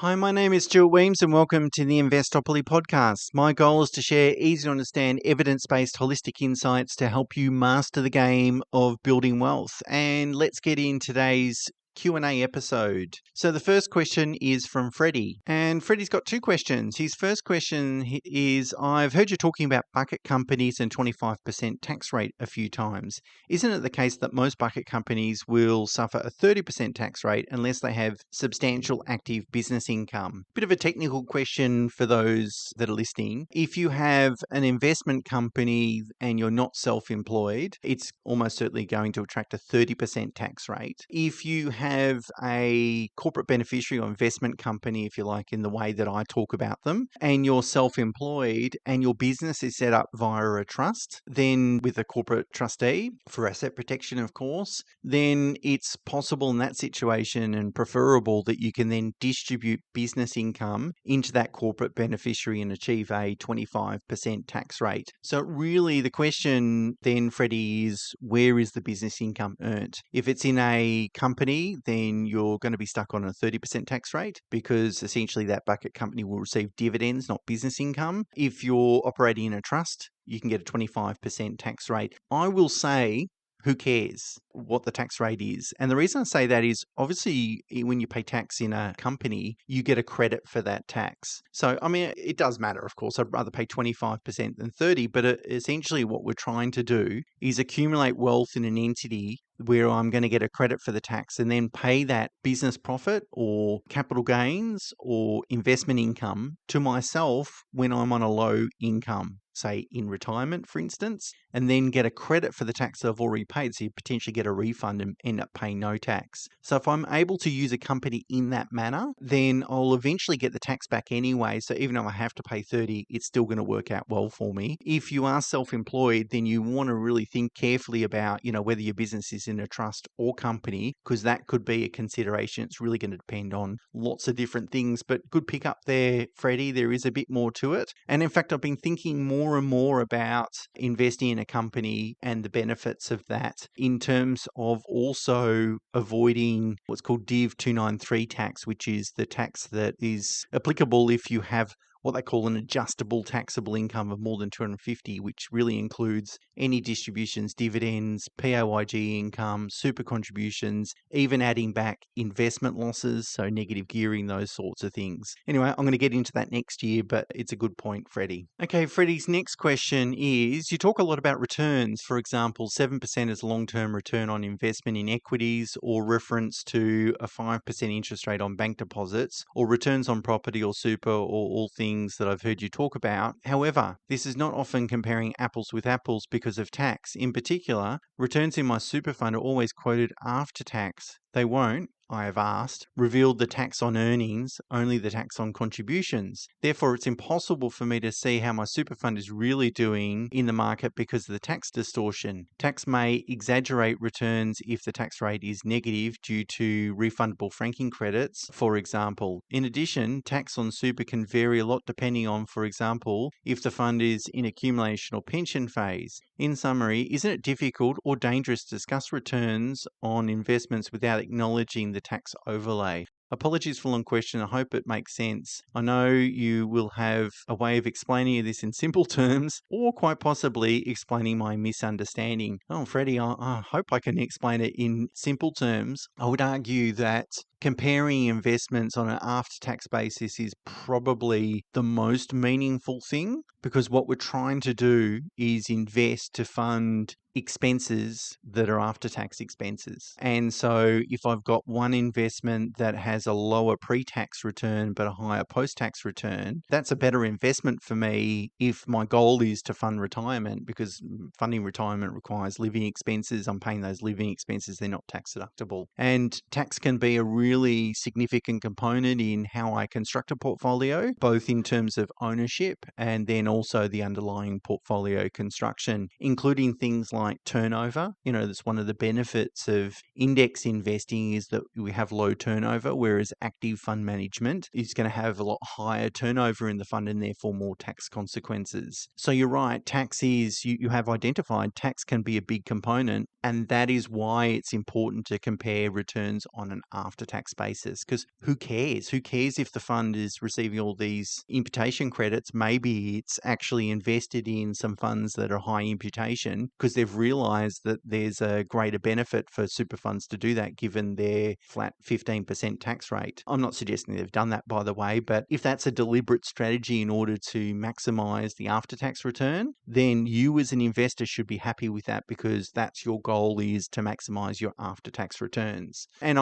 Hi, my name is Stuart and welcome to the Investopoly podcast. My goal is to share easy to understand evidence-based holistic insights to help you master the game of building wealth. And let's get in today's Q&A episode. So the first question is from Freddie, and Freddie's got two questions. His first question is, I've heard you talking about bucket companies and 25% tax rate a few times. Isn't it the case that most bucket companies will suffer a 30% tax rate unless they have substantial active business income? Bit of a technical question for those that are listening. If you have an investment company and you're not self-employed, it's almost certainly going to attract a 30% tax rate. If you have a corporate beneficiary or investment company, if you like, in the way that I talk about them, and you're self-employed and your business is set up via a trust, then with a corporate trustee for asset protection, of course, then it's possible in that situation and preferable that you can then distribute business income into that corporate beneficiary and achieve a 25% tax rate. So really the question then, Freddie, is where is the business income earned? If it's in a company, then you're going to be stuck on a 30% tax rate because essentially that bucket company will receive dividends, not business income. If you're operating in a trust, you can get a 25% tax rate. I will say, who cares what the tax rate is? And the reason I say that is obviously when you pay tax in a company, you get a credit for that tax. So, I mean, it does matter, of course. I'd rather pay 25% than 30, but essentially what we're trying to do is accumulate wealth in an entity where I'm going to get a credit for the tax and then pay that business profit or capital gains or investment income to myself when I'm on a low income, say in retirement, for instance, and then get a credit for the tax that I've already paid. So you potentially get a refund and end up paying no tax. So if I'm able to use a company in that manner, then I'll eventually get the tax back anyway. So even though I have to pay 30, it's still going to work out well for me. If you are self-employed, then you want to really think carefully about, whether your business is in a trust or company, because that could be a consideration. It's really going to depend on lots of different things, but good pick up there, Freddie. There is a bit more to it. And in fact, I've been thinking more and more about investing in a company and the benefits of that in terms of also avoiding what's called Div 293 tax, which is the tax that is applicable if you have what they call an adjustable taxable income of more than 250, which really includes any distributions, dividends, PAYG income, super contributions, even adding back investment losses, so negative gearing, those sorts of things. Anyway, I'm going to get into that next year, but it's a good point, Freddie. Okay, Freddie's next question is, you talk a lot about returns. For example, 7% is long-term return on investment in equities, or reference to a 5% interest rate on bank deposits, or returns on property or super, or all things that I've heard you talk about. However, this is not often comparing apples with apples because of tax. In particular, returns in my super fund are always quoted after tax. They won't, I have asked, reveal the tax on earnings, only the tax on contributions. Therefore, it's impossible for me to see how my super fund is really doing in the market because of the tax distortion. Tax may exaggerate returns if the tax rate is negative due to refundable franking credits, for example. In addition, tax on super can vary a lot depending on, for example, if the fund is in accumulation or pension phase. In summary, isn't it difficult or dangerous to discuss returns on investments without acknowledging the tax overlay? Apologies for a long question. I hope it makes sense. I know you will have a way of explaining this in simple terms or quite possibly explaining my misunderstanding. Oh, Freddie, I hope I can explain it in simple terms. I would argue that comparing investments on an after-tax basis is probably the most meaningful thing, because what we're trying to do is invest to fund expenses that are after-tax expenses. And so if I've got one investment that has a lower pre-tax return but a higher post-tax return, that's a better investment for me if my goal is to fund retirement, because funding retirement requires living expenses. I'm paying those living expenses. They're not tax deductible. And tax can be a really significant component in how I construct a portfolio, both in terms of ownership and then also the underlying portfolio construction, including things like turnover. That's one of the benefits of index investing, is that we have low turnover, whereas active fund management is going to have a lot higher turnover in the fund and therefore more tax consequences. So you're right, tax is, you have identified, tax can be a big component, and that is why it's important to compare returns on an after-tax tax basis, because who cares? Who cares if the fund is receiving all these imputation credits? Maybe it's actually invested in some funds that are high imputation because they've realized that there's a greater benefit for super funds to do that given their flat 15% tax rate. I'm not suggesting they've done that, by the way, but if that's a deliberate strategy in order to maximize the after-tax return, then you as an investor should be happy with that, because that's your goal, is to maximize your after-tax returns. And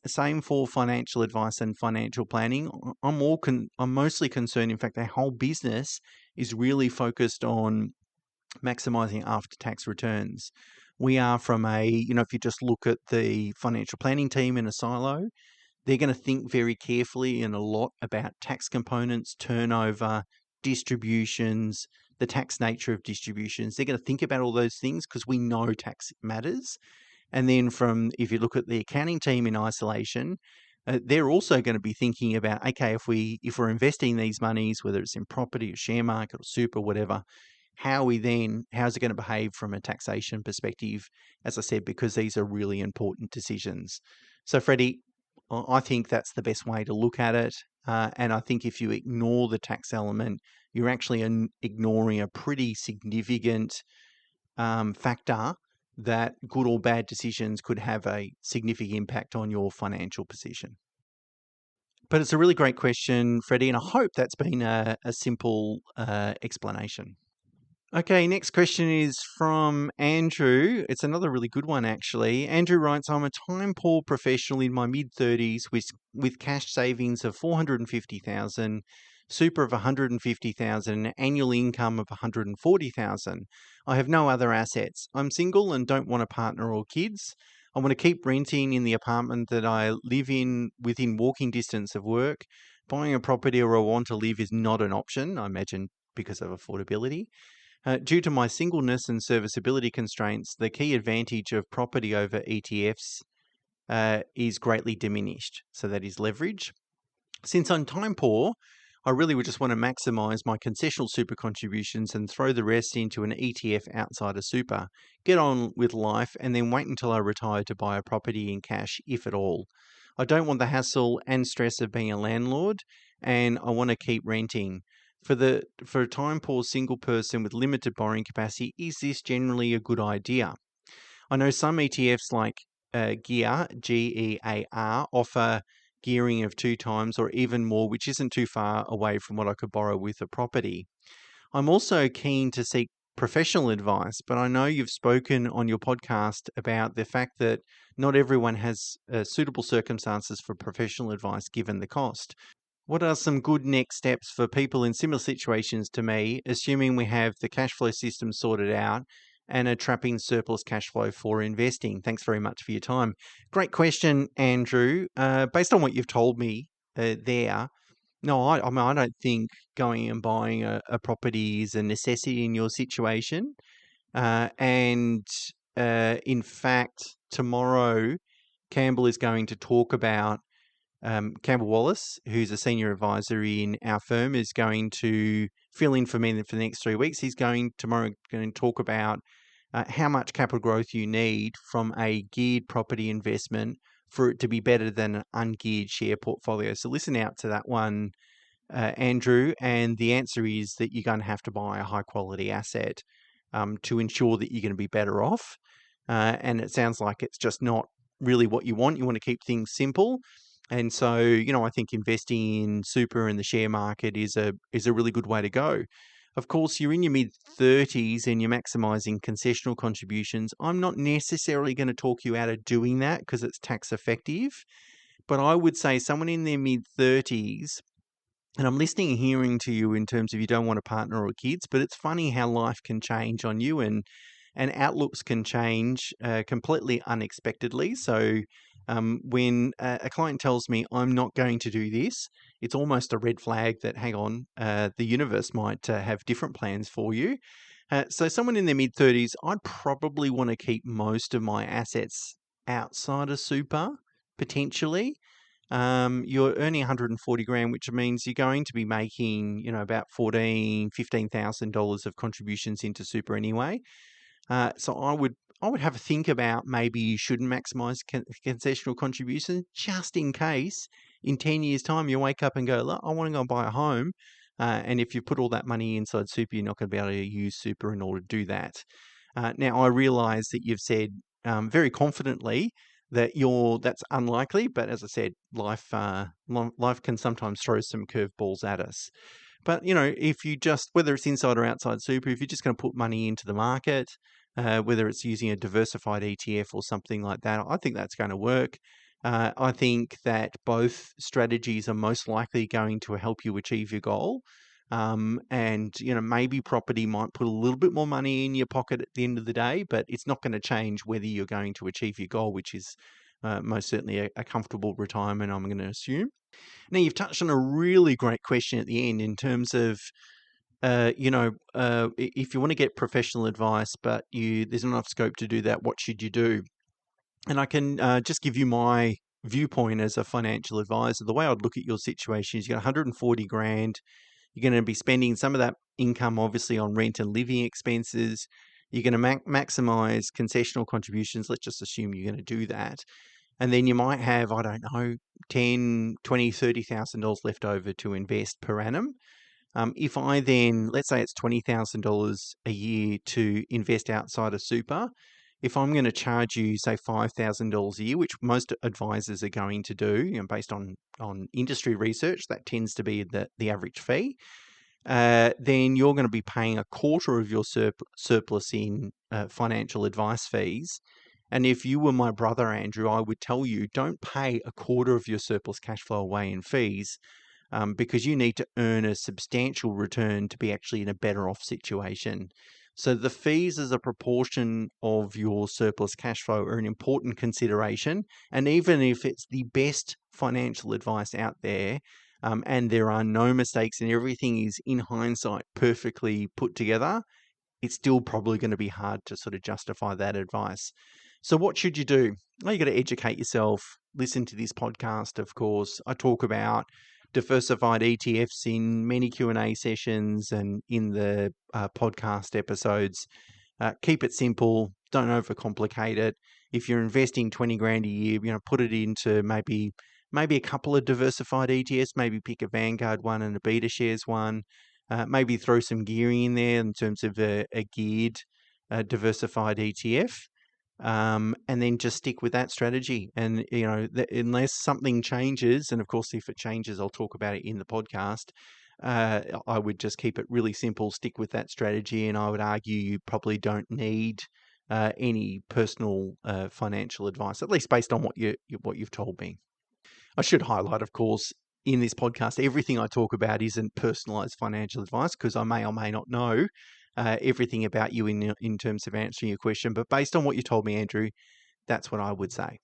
same for financial advice and financial planning. I'm mostly concerned, in fact, our whole business is really focused on maximizing after-tax returns. We are from if you just look at the financial planning team in a silo, they're going to think very carefully and a lot about tax components, turnover, distributions, the tax nature of distributions. They're going to think about all those things because we know tax matters. And then if you look at the accounting team in isolation, they're also going to be thinking about, okay, if we're investing these monies, whether it's in property or share market or super, whatever, how's it going to behave from a taxation perspective, as I said, because these are really important decisions. So, Freddie, I think that's the best way to look at it. And I think if you ignore the tax element, you're actually ignoring a pretty significant factor that good or bad decisions could have a significant impact on your financial position. But it's a really great question, Freddie, and I hope that's been a simple explanation. Okay, next question is from Andrew. It's another really good one, actually. Andrew writes, I'm a time-poor professional in my mid-30s with cash savings of $450,000, super of $150,000, and annual income of $140,000. I have no other assets. I'm single and don't want a partner or kids. I want to keep renting in the apartment that I live in within walking distance of work. Buying a property where I want to live is not an option, I imagine, because of affordability. Due to my singleness and serviceability constraints, the key advantage of property over ETFs is greatly diminished. So that is leverage. Since I'm time poor, I really would just want to maximize my concessional super contributions and throw the rest into an ETF outside of super, get on with life, and then wait until I retire to buy a property in cash, if at all. I don't want the hassle and stress of being a landlord, and I want to keep renting. For a time poor single person with limited borrowing capacity, is this generally a good idea? I know some ETFs like GEAR, GEAR, offer gearing of 2 times or even more, which isn't too far away from what I could borrow with a property. I'm also keen to seek professional advice, but I know you've spoken on your podcast about the fact that not everyone has suitable circumstances for professional advice given the cost. What are some good next steps for people in similar situations to me, assuming we have the cash flow system sorted out and are trapping surplus cash flow for investing? Thanks very much for your time. Great question, Andrew. Based on what you've told me no, I don't think going and buying a property is a necessity in your situation. In fact, tomorrow, Campbell is going to talk about Campbell Wallace, who's a senior advisor in our firm, is going to fill in for me for the next 3 weeks. He's tomorrow going to talk about how much capital growth you need from a geared property investment for it to be better than an ungeared share portfolio. So listen out to that one, Andrew. And the answer is that you're going to have to buy a high quality asset to ensure that you're going to be better off. And it sounds like it's just not really what you want. You want to keep things simple. And so, I think investing in super and the share market is a really good way to go. Of course, you're in your mid-30s and you're maximizing concessional contributions. I'm not necessarily going to talk you out of doing that because it's tax effective. But I would say someone in their mid-30s, and I'm listening and hearing to you in terms of you don't want a partner or kids, but it's funny how life can change on you and outlooks can change completely unexpectedly. So when a client tells me I'm not going to do this, it's almost a red flag that, hang on, the universe might have different plans for you. So someone in their mid-30s, I'd probably want to keep most of my assets outside of super, potentially. You're earning 140 grand, which means you're going to be making, about $14,000, $15,000 of contributions into super anyway. So I would have a think about maybe you shouldn't maximise concessional contributions just in case in 10 years' time you wake up and go, look, I want to go and buy a home. And if you put all that money inside super, you're not going to be able to use super in order to do that. Now, I realise that you've said very confidently that that's unlikely, but as I said, life can sometimes throw some curveballs at us. But, if you just, whether it's inside or outside super, if you're just going to put money into the market, whether it's using a diversified ETF or something like that, I think that's going to work. I think that both strategies are most likely going to help you achieve your goal. And, maybe property might put a little bit more money in your pocket at the end of the day, but it's not going to change whether you're going to achieve your goal, which is most certainly a comfortable retirement, I'm going to assume. Now, you've touched on a really great question at the end in terms of, if you want to get professional advice, but there's not enough scope to do that, what should you do? And I can just give you my viewpoint as a financial advisor. The way I'd look at your situation is you got 140 grand. You're going to be spending some of that income, obviously, on rent and living expenses. You're going to maximize concessional contributions. Let's just assume you're going to do that. And then you might have, I don't know, 10, 20, $30,000 left over to invest per annum. If I then, let's say it's $20,000 a year to invest outside of super, if I'm going to charge you, say, $5,000 a year, which most advisors are going to do, based on industry research, that tends to be the average fee, then you're going to be paying a quarter of your surplus in financial advice fees. And if you were my brother, Andrew, I would tell you, don't pay a quarter of your surplus cash flow away in fees, because you need to earn a substantial return to be actually in a better off situation. So the fees as a proportion of your surplus cash flow are an important consideration. And even if it's the best financial advice out there, and there are no mistakes and everything is in hindsight perfectly put together, it's still probably going to be hard to sort of justify that advice. So what should you do? Well, you got to educate yourself. Listen to this podcast, of course. I talk about diversified ETFs in many Q&A sessions and in the podcast episodes. Keep it simple. Don't overcomplicate it. If you're investing 20 grand a year, put it into maybe a couple of diversified ETFs. Maybe pick a Vanguard one and a BetaShares one. Maybe throw some gearing in there in terms of a geared diversified ETF. And then just stick with that strategy. And, unless something changes, and of course, if it changes, I'll talk about it in the podcast, I would just keep it really simple, stick with that strategy. And I would argue you probably don't need any personal financial advice, at least based on what you've told me. I should highlight, of course, in this podcast, everything I talk about isn't personalized financial advice, because I may or may not know everything about you in terms of answering your question. But based on what you told me, Andrew, that's what I would say.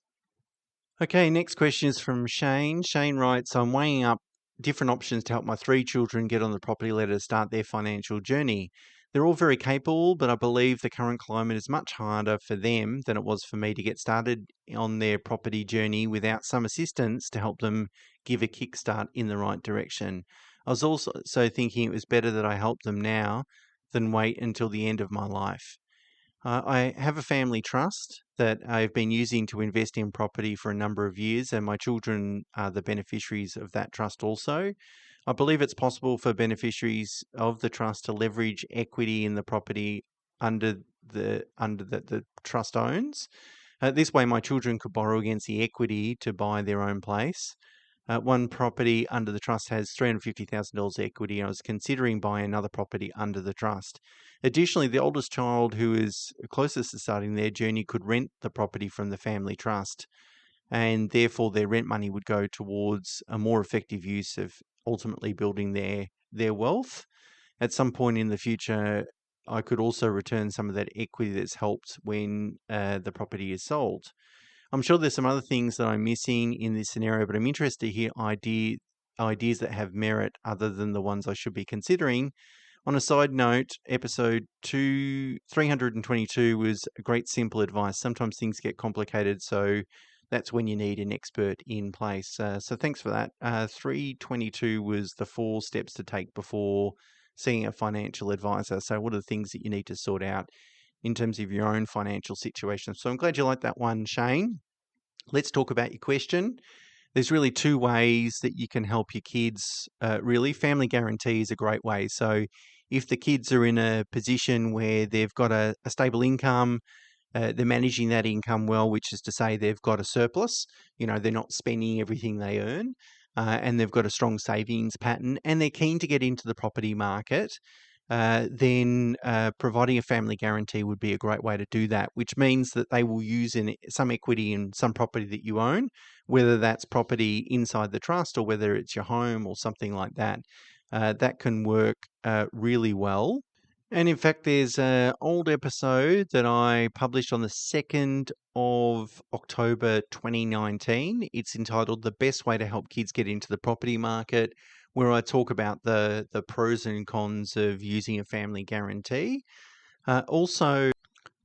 Okay, next question is from Shane. Shane writes, I'm weighing up different options to help my 3 children get on the property ladder to start their financial journey. They're all very capable, but I believe the current climate is much harder for them than it was for me to get started on their property journey without some assistance to help them give a kickstart in the right direction. I was also thinking it was better that I help them now than wait until the end of my life. I have a family trust that I've been using to invest in property for a number of years, and my children are the beneficiaries of that trust also. I believe it's possible for beneficiaries of the trust to leverage equity in the property under the trust owns. This way, my children could borrow against the equity to buy their own place. One property under the trust has $350,000 equity. I was considering buying another property under the trust. Additionally, the oldest child, who is closest to starting their journey, could rent the property from the family trust, and therefore their rent money would go towards a more effective use of ultimately building their wealth. At some point in the future, I could also return some of that equity that's helped when the property is sold. I'm sure there's some other things that I'm missing in this scenario, but I'm interested to hear ideas that have merit other than the ones I should be considering. On a side note, episode 322 was great simple advice. Sometimes things get complicated, so that's when you need an expert in place. So thanks for that. 322 was the 4 steps to take before seeing a financial advisor. So what are the things that you need to sort out? in terms of your own financial situation. So I'm glad you like that one, Shane. Let's talk about your question. There's really two ways that you can help your kids, really. Family guarantee is a great way. So if the kids are in a position where they've got a stable income, they're managing that income well, which is to say they've got a surplus. They're not spending everything they earn, and they've got a strong savings pattern, and they're keen to get into the property market. Then providing a family guarantee would be a great way to do that, which means that they will use some equity in some property that you own, whether that's property inside the trust or whether it's your home or something like that. That can work really well. And in fact, there's an old episode that I published on the 2nd of October 2019. It's entitled The Best Way to Help Kids Get into the Property Market, where I talk about the pros and cons of using a family guarantee. Also,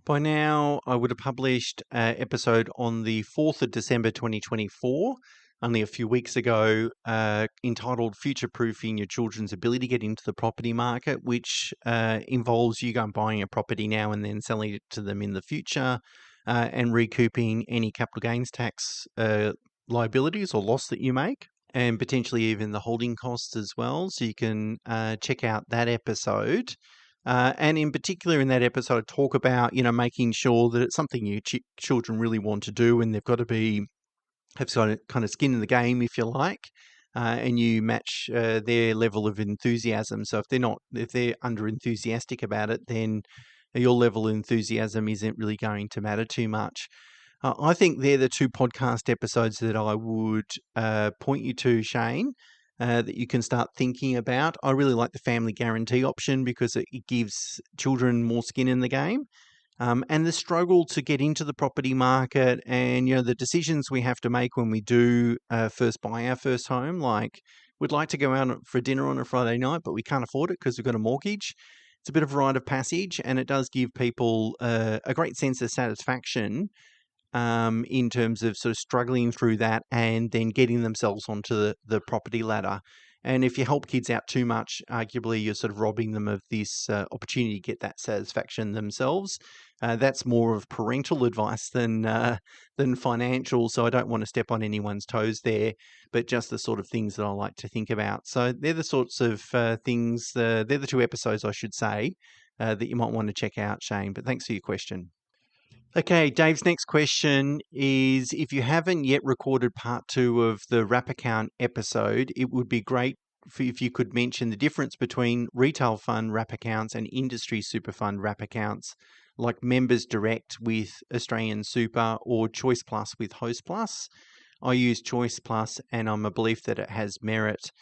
by now, I would have published an episode on the 4th of December 2024, only a few weeks ago, entitled Future Proofing Your Children's Ability to Get into the Property Market, which involves you going buying a property now and then selling it to them in the future and recouping any capital gains tax liabilities or loss that you make, and potentially even the holding costs as well. So you can check out that episode. And in particular, in that episode, I talk about, making sure that it's something your children really want to do, and they've got to have sort of kind of skin in the game, if you like, and you match their level of enthusiasm. So if they're under enthusiastic about it, then your level of enthusiasm isn't really going to matter too much. I think they're the two podcast episodes that I would point you to, Shane, that you can start thinking about. I really like the family guarantee option because it gives children more skin in the game. And the struggle to get into the property market and, the decisions we have to make when we do first buy our first home, like we'd like to go out for dinner on a Friday night, but we can't afford it because we've got a mortgage. It's a bit of a rite of passage, and it does give people a great sense of satisfaction in terms of sort of struggling through that and then getting themselves onto the property ladder. And if you help kids out too much, arguably you're sort of robbing them of this opportunity to get that satisfaction themselves. That's more of parental advice than financial, so I don't want to step on anyone's toes there, but just the sort of things that I like to think about. So they're the sorts of things, they're the two episodes, I should say, that you might want to check out, Shane. But thanks for your question. Okay, Dave's next question is, if you haven't yet recorded part 2 of the wrap account episode, it would be great if you could mention the difference between retail fund wrap accounts and industry super fund wrap accounts, like Members Direct with Australian Super or Choice Plus with Host Plus. I use Choice Plus and I'm a belief that it has merit.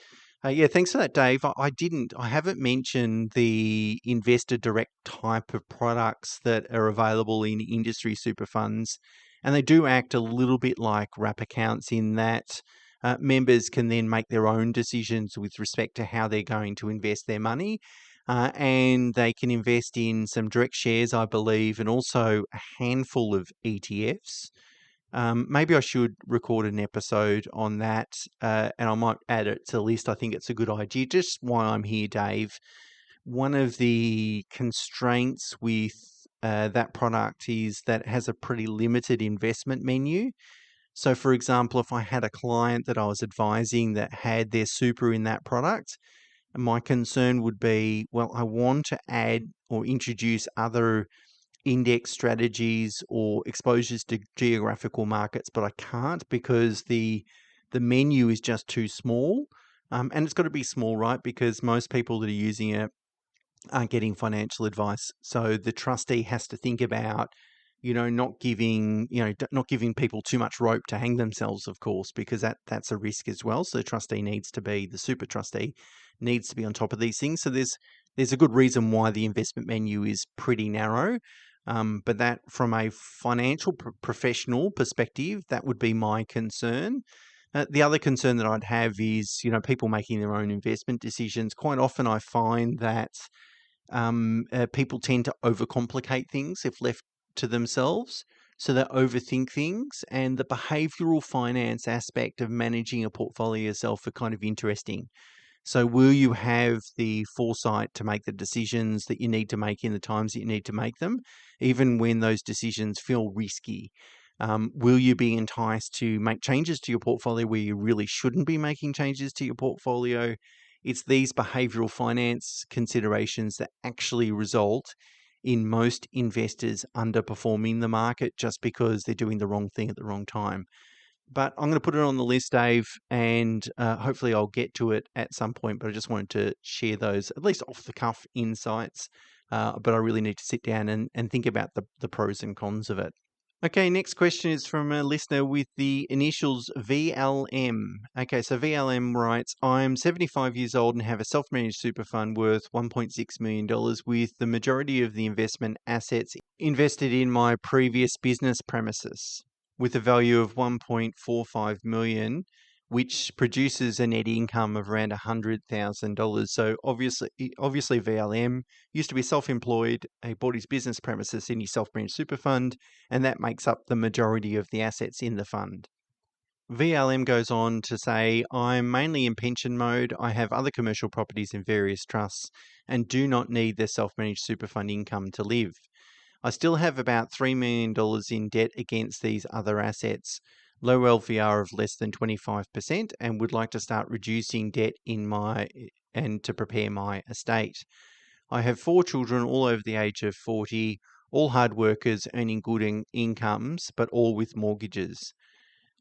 Yeah, thanks for that, Dave. I haven't mentioned the investor direct type of products that are available in industry super funds, and they do act a little bit like wrap accounts in that members can then make their own decisions with respect to how they're going to invest their money. And they can invest in some direct shares, I believe, and also a handful of ETFs. Maybe I should record an episode on that, and I might add it to the list. I think it's a good idea. Just while I'm here, Dave, one of the constraints with that product is that it has a pretty limited investment menu. So, for example, if I had a client that I was advising that had their super in that product, my concern would be, well, I want to add or introduce other index strategies or exposures to geographical markets, but I can't because the menu is just too small. And it's got to be small, right? Because most people that are using it aren't getting financial advice. So the trustee has to think about, not giving people too much rope to hang themselves, of course, because that's a risk as well. So the super trustee needs to be on top of these things. So there's a good reason why the investment menu is pretty narrow. But that, from a financial professional perspective, that would be my concern. The other concern that I'd have is, people making their own investment decisions. Quite often I find that people tend to overcomplicate things if left to themselves. So they overthink things, and the behavioral finance aspect of managing a portfolio yourself are kind of interesting. So will you have the foresight to make the decisions that you need to make in the times that you need to make them, even when those decisions feel risky? Will you be enticed to make changes to your portfolio where you really shouldn't be making changes to your portfolio? It's these behavioral finance considerations that actually result in most investors underperforming the market just because they're doing the wrong thing at the wrong time. But I'm going to put it on the list, Dave, and hopefully I'll get to it at some point. But I just wanted to share those, at least off the cuff insights. But I really need to sit down and think about the pros and cons of it. Okay, next question is from a listener with the initials VLM. Okay, so VLM writes, I'm 75 years old and have a self-managed super fund worth $1.6 million with the majority of the investment assets invested in my previous business premises with a value of 1.45 million, which produces a net income of around $100,000. So obviously VLM used to be self-employed. He bought his business premises in his self-managed super fund, and that makes up the majority of the assets in the fund. VLM goes on to say, I'm mainly in pension mode. I have other commercial properties in various trusts and do not need the self-managed super fund income to live. I still have about $3 million in debt against these other assets, low LVR of less than 25%, and would like to start reducing debt and to prepare my estate. I have 4 children, all over the age of 40, all hard workers earning good incomes, but all with mortgages.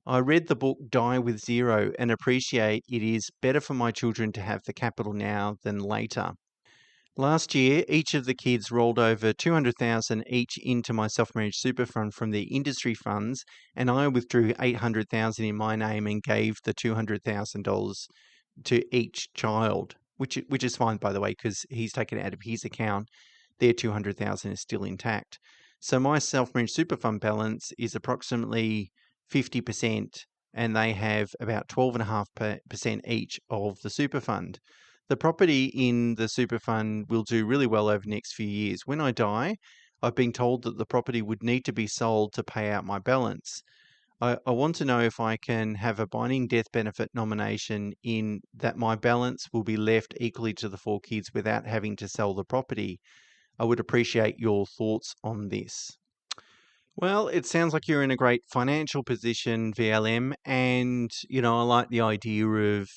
I read the book Die with Zero and appreciate it is better for my children to have the capital now than later. Last year, each of the kids rolled over $200,000 each into my self-managed super fund from their industry funds, and I withdrew $800,000 in my name and gave the $200,000 to each child, which is fine, by the way, because he's taken it out of his account. Their $200,000 is still intact. So my self-managed super fund balance is approximately 50%, and they have about 12.5% each of the super fund. The property in the super fund will do really well over the next few years. When I die, I've been told that the property would need to be sold to pay out my balance. I want to know if I can have a binding death benefit nomination in that my balance will be left equally to the 4 kids without having to sell the property. I would appreciate your thoughts on this. Well, it sounds like you're in a great financial position, VLM, and I like the idea of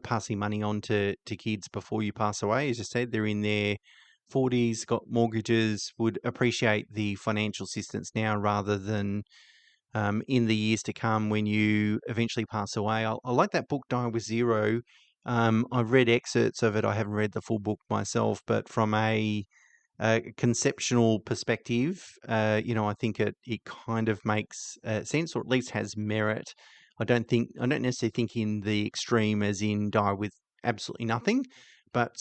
passing money on to kids before you pass away. As I said, they're in their 40s, got mortgages, would appreciate the financial assistance now rather than in the years to come when you eventually pass away. I like that book, Die with Zero. I've read excerpts of it. I haven't read the full book myself, but from a conceptual perspective, I think it kind of makes sense, or at least has merit. I don't necessarily think in the extreme, as in die with absolutely nothing, but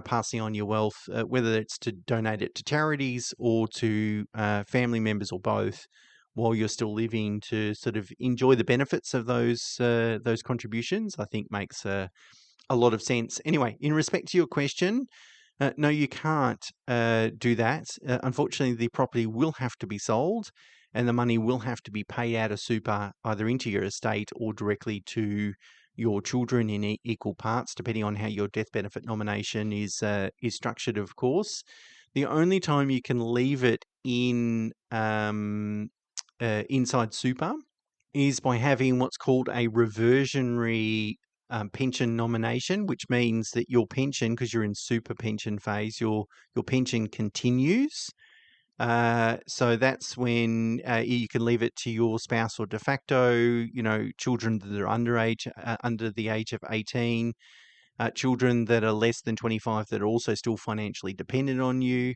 passing on your wealth, whether it's to donate it to charities or to family members or both, while you're still living, to sort of enjoy the benefits of those contributions, I think makes a lot of sense. Anyway, in respect to your question, no, you can't do that. Unfortunately, the property will have to be sold and the money will have to be paid out of super either into your estate or directly to your children in equal parts, depending on how your death benefit nomination is structured, of course. The only time you can leave it in inside super is by having what's called a reversionary pension nomination, which means that your pension, because you're in super pension phase, your pension continues. So that's when you can leave it to your spouse or de facto, children that are under the age of 18, children that are less than 25 that are also still financially dependent on you,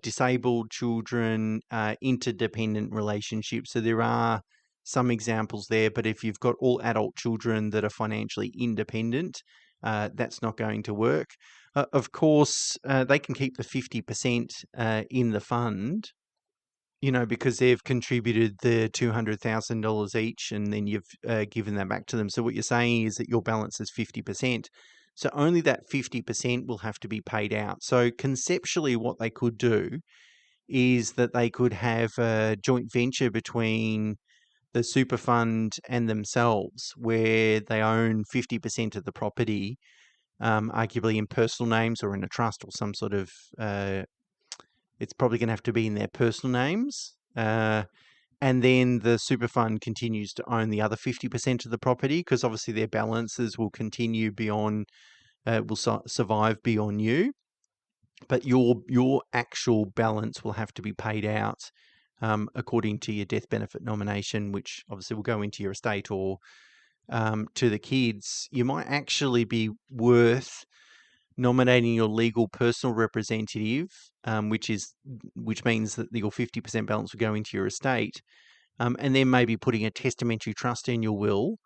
disabled children, interdependent relationships. So there are some examples there, but if you've got all adult children that are financially independent, that's not going to work. Of course, they can keep the 50% in the fund, because they've contributed the $200,000 each, and then you've given that back to them. So what you're saying is that your balance is 50%. So only that 50% will have to be paid out. So conceptually, what they could do is that they could have a joint venture between the super fund and themselves, where they own 50% of the property, arguably in personal names or in a trust or some sort of, it's probably going to have to be in their personal names. And then the super fund continues to own the other 50% of the property, because obviously their balances will continue beyond, survive beyond you. But your actual balance will have to be paid out according to your death benefit nomination, which obviously will go into your estate or to the kids. You might actually be worth nominating your legal personal representative, which means that your 50% balance will go into your estate, and then maybe putting a testamentary trust in your will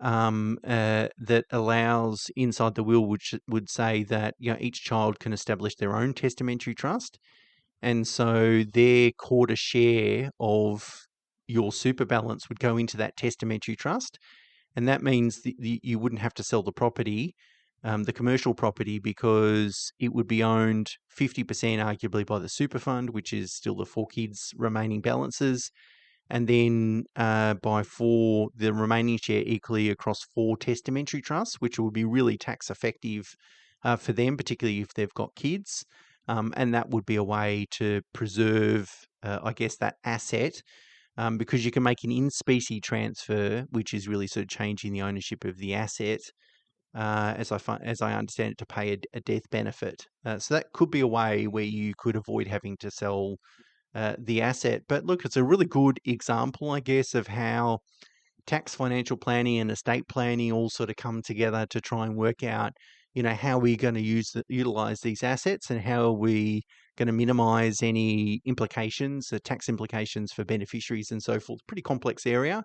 that allows, inside the will, which would say that each child can establish their own testamentary trust, and so their quarter share of your super balance would go into that testamentary trust, and that means that you wouldn't have to sell the property, the commercial property, because it would be owned 50% arguably by the super fund, which is still the 4 kids' remaining balances, and then the remaining share equally across 4 testamentary trusts, which would be really tax effective for them, particularly if they've got kids. And that would be a way to preserve, I guess, that asset, because you can make an in-specie transfer, which is really sort of changing the ownership of the asset, as I understand it, to pay a death benefit. So that could be a way where you could avoid having to sell the asset. But look, it's a really good example, I guess, of how tax, financial planning, and estate planning all sort of come together to try and work out, how we're going to utilize these assets, and how are we going to minimize any implications, the tax implications for beneficiaries and so forth. Pretty complex area,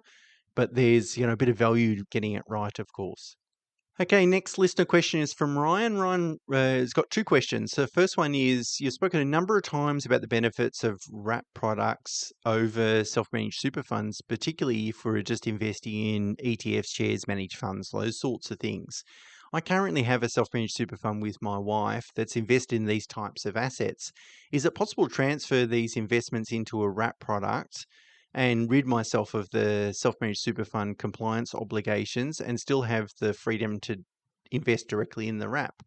but there's, a bit of value getting it right, of course. Okay, next listener question is from Ryan. Ryan has got 2 questions. So the first one is, you've spoken a number of times about the benefits of wrap products over self-managed super funds, particularly if we're just investing in ETFs, shares, managed funds, those sorts of things. I currently have a self-managed super fund with my wife that's invested in these types of assets. Is it possible to transfer these investments into a wrap product and rid myself of the self-managed super fund compliance obligations and still have the freedom to invest directly in the wrap?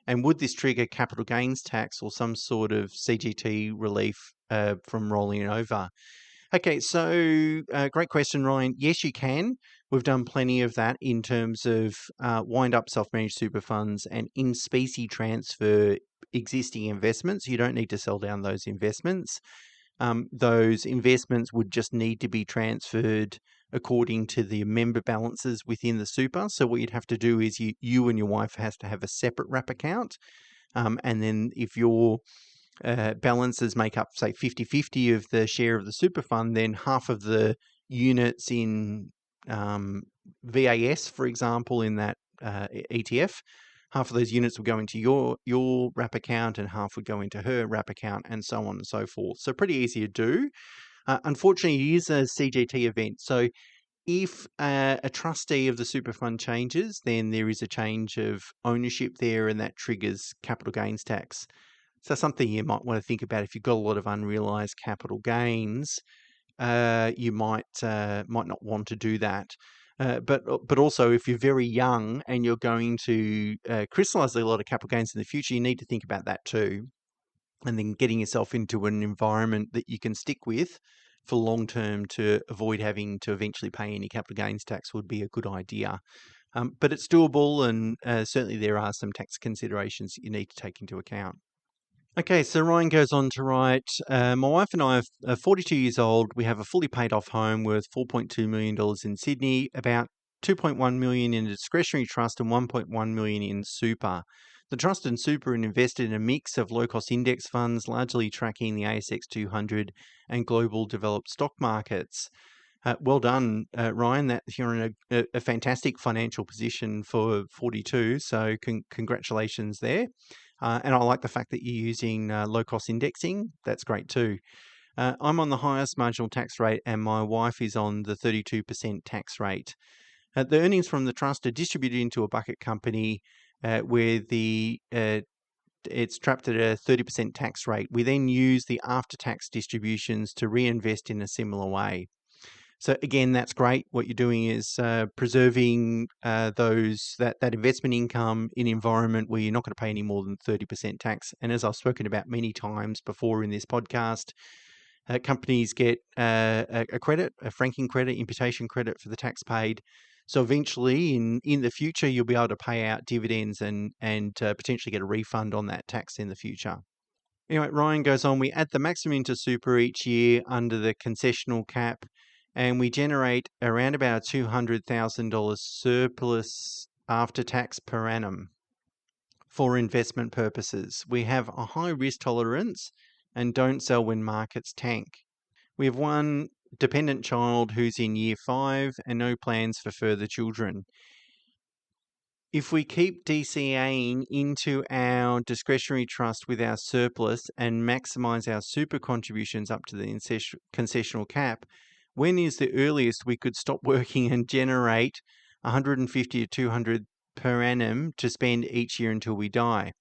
And would this trigger capital gains tax or some sort of CGT relief from rolling it over? Okay, so great question, Ryan. Yes, you can. We've done plenty of that in terms of wind-up self-managed super funds and in-specie transfer existing investments. You don't need to sell down those investments. Those investments would just need to be transferred according to the member balances within the super. So what you'd have to do is you and your wife has to have a separate wrap account. And then if your balances make up, say, 50-50 of the share of the super fund, then half of the units in VAS, for example, in that ETF, half of those units would go into your wrap account and half would go into her wrap account, and so on and so forth. So pretty easy to do. Unfortunately, it is a CGT event. So if a trustee of the super fund changes, then there is a change of ownership there, and that triggers capital gains tax. So something you might want to think about if you've got a lot of unrealized capital gains. You might not want to do that. But also, if you're very young and you're going to crystallize a lot of capital gains in the future, you need to think about that too. And then getting yourself into an environment that you can stick with for long term to avoid having to eventually pay any capital gains tax would be a good idea. But it's doable, and certainly there are some tax considerations that you need to take into account. Okay, so Ryan goes on to write, my wife and I are 42 years old. We have a fully paid off home worth $4.2 million in Sydney, about $2.1 million in a discretionary trust and $1.1 million in super. The trust and super are invested in a mix of low-cost index funds, largely tracking the ASX 200 and global developed stock markets. Well done, Ryan. That you're in a fantastic financial position for 42, so congratulations there. And I like the fact that you're using low-cost indexing. That's great too. I'm on the highest marginal tax rate, and my wife is on the 32% tax rate. The earnings from the trust are distributed into a bucket company where it's trapped at a 30% tax rate. We then use the after-tax distributions to reinvest in a similar way. So again, that's great. What you're doing is preserving that investment income in an environment where you're not going to pay any more than 30% tax. And as I've spoken about many times before in this podcast, companies get a credit, a franking credit, imputation credit for the tax paid. So eventually, in the future, you'll be able to pay out dividends and potentially get a refund on that tax in the future. Anyway, Ryan goes on, we add the maximum into super each year under the concessional cap, and we generate around about $200,000 surplus after tax per annum for investment purposes. We have a high risk tolerance and don't sell when markets tank. We have one dependent child who's in year 5 and no plans for further children. If we keep DCAing into our discretionary trust with our surplus and maximise our super contributions up to the concessional cap, when is the earliest we could stop working and generate 150 to 200 per annum to spend each year until we die?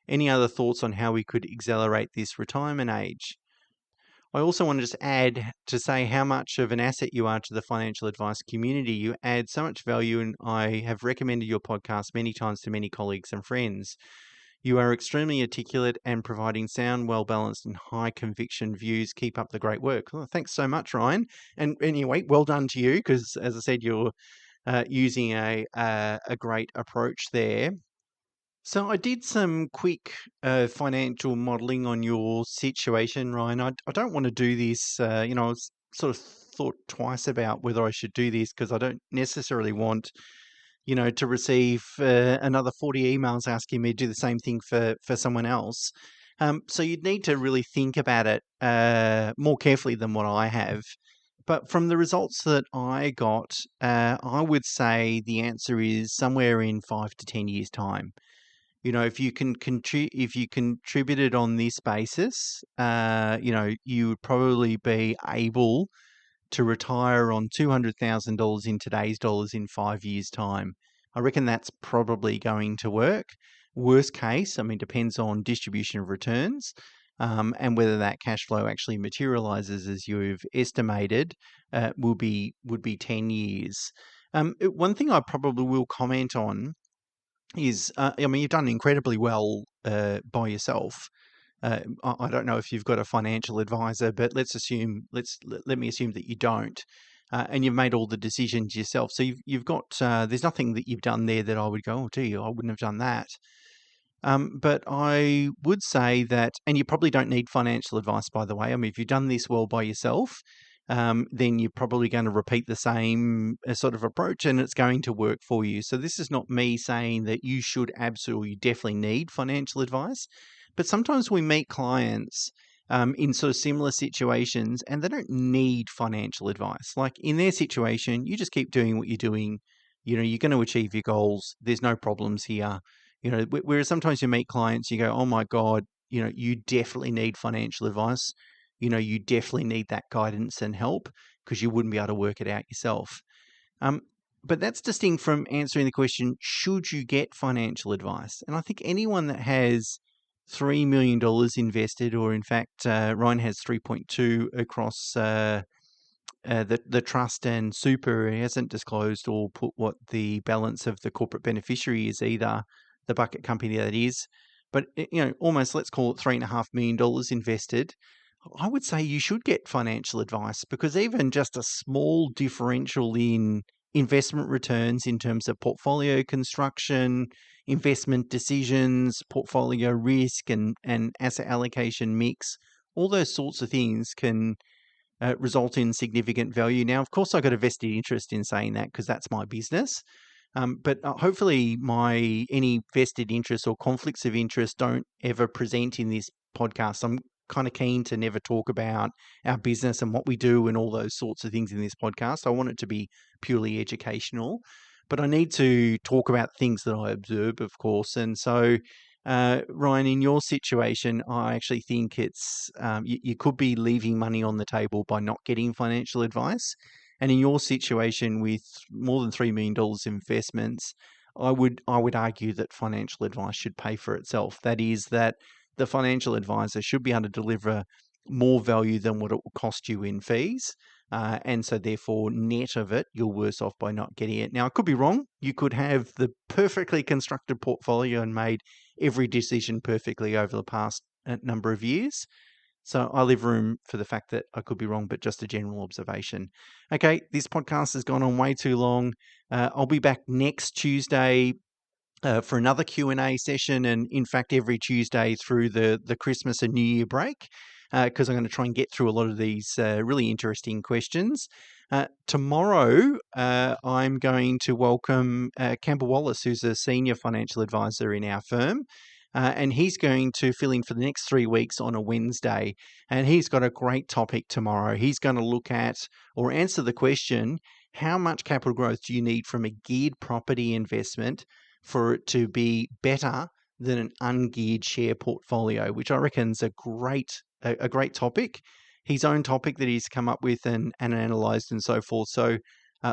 Any other thoughts on how we could accelerate this retirement age? I also want to just add to say how much of an asset you are to the financial advice community. You add so much value, and I have recommended your podcast many times to many colleagues and friends. You are extremely articulate and providing sound, well-balanced and high-conviction views. Keep up the great work. Well, thanks so much, Ryan. And anyway, well done to you, because as I said, you're using a great approach there. So I did some quick financial modelling on your situation, Ryan. I don't want to do this. I was sort of thought twice about whether I should do this because I don't necessarily want, to receive another 40 emails asking me to do the same thing for someone else. So you'd need to really think about it more carefully than what I have. But from the results that I got, I would say the answer is somewhere in 5 to 10 years' time. If you can if you contributed on this basis, you would probably be able to retire on $200,000 in today's dollars in 5 years' time. I reckon that's probably going to work. Worst case, depends on distribution of returns, and whether that cash flow actually materializes as you've estimated, would be 10 years. One thing I probably will comment on is, you've done incredibly well by yourself. I don't know if you've got a financial advisor, but let me assume that you don't, and you've made all the decisions yourself. So you've got there's nothing that you've done there that I would go, oh, gee, I wouldn't have done that. But I would say that, and you probably don't need financial advice, by the way. If you've done this well by yourself, then you're probably going to repeat the same sort of approach and it's going to work for you. So this is not me saying that you should absolutely, definitely need financial advice, but sometimes we meet clients in sort of similar situations and they don't need financial advice. Like in their situation, you just keep doing what you're doing. You're going to achieve your goals. There's no problems here. Whereas sometimes you meet clients, you go, oh my God, you definitely need financial advice. You definitely need that guidance and help because you wouldn't be able to work it out yourself. But that's distinct from answering the question, should you get financial advice? And I think anyone that has $3 million invested, or in fact, Ryan has 3.2 across the trust and super, he hasn't disclosed or put what the balance of the corporate beneficiary is either, the bucket company that is. But, almost let's call it $3.5 million invested. I would say you should get financial advice because even just a small differential in investment returns in terms of portfolio construction, investment decisions, portfolio risk and asset allocation mix, all those sorts of things can result in significant value. Now, of course, I got a vested interest in saying that because that's my business. But hopefully any vested interest or conflicts of interest don't ever present in this podcast. I'm kind of keen to never talk about our business and what we do and all those sorts of things in this podcast. I want it to be purely educational, but I need to talk about things that I observe, of course. And so, Ryan, in your situation, I actually think it's you could be leaving money on the table by not getting financial advice. And in your situation with more than $3 million investments, I would argue that financial advice should pay for itself. That is, that the financial advisor should be able to deliver more value than what it will cost you in fees. And so therefore, net of it, you're worse off by not getting it. Now, I could be wrong. You could have the perfectly constructed portfolio and made every decision perfectly over the past number of years. So I leave room for the fact that I could be wrong, but just a general observation. Okay, this podcast has gone on way too long. I'll be back next Tuesday for another Q&A session, and in fact every Tuesday through the Christmas and New Year break, because I'm going to try and get through a lot of these really interesting questions. Tomorrow, I'm going to welcome Campbell Wallace, who's a senior financial advisor in our firm. And he's going to fill in for the next 3 weeks on a Wednesday. And he's got a great topic tomorrow. He's going to look at or answer the question, how much capital growth do you need from a geared property investment for it to be better than an ungeared share portfolio, which I reckon is a great topic, his own topic that he's come up with and analysed and so forth. So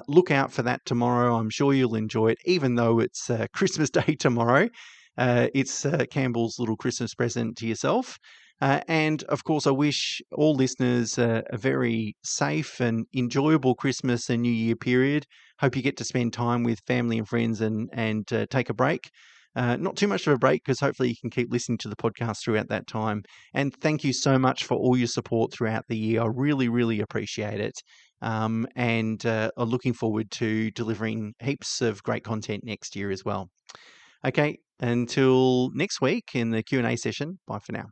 look out for that tomorrow. I'm sure you'll enjoy it, even though it's Christmas Day tomorrow. It's Campbell's little Christmas present to yourself. And of course, I wish all listeners a very safe and enjoyable Christmas and New Year period. Hope you get to spend time with family and friends and take a break. Not too much of a break, because hopefully you can keep listening to the podcast throughout that time. And thank you so much for all your support throughout the year. I really, really appreciate it. And I'm looking forward to delivering heaps of great content next year as well. Okay, until next week in the Q&A session, bye for now.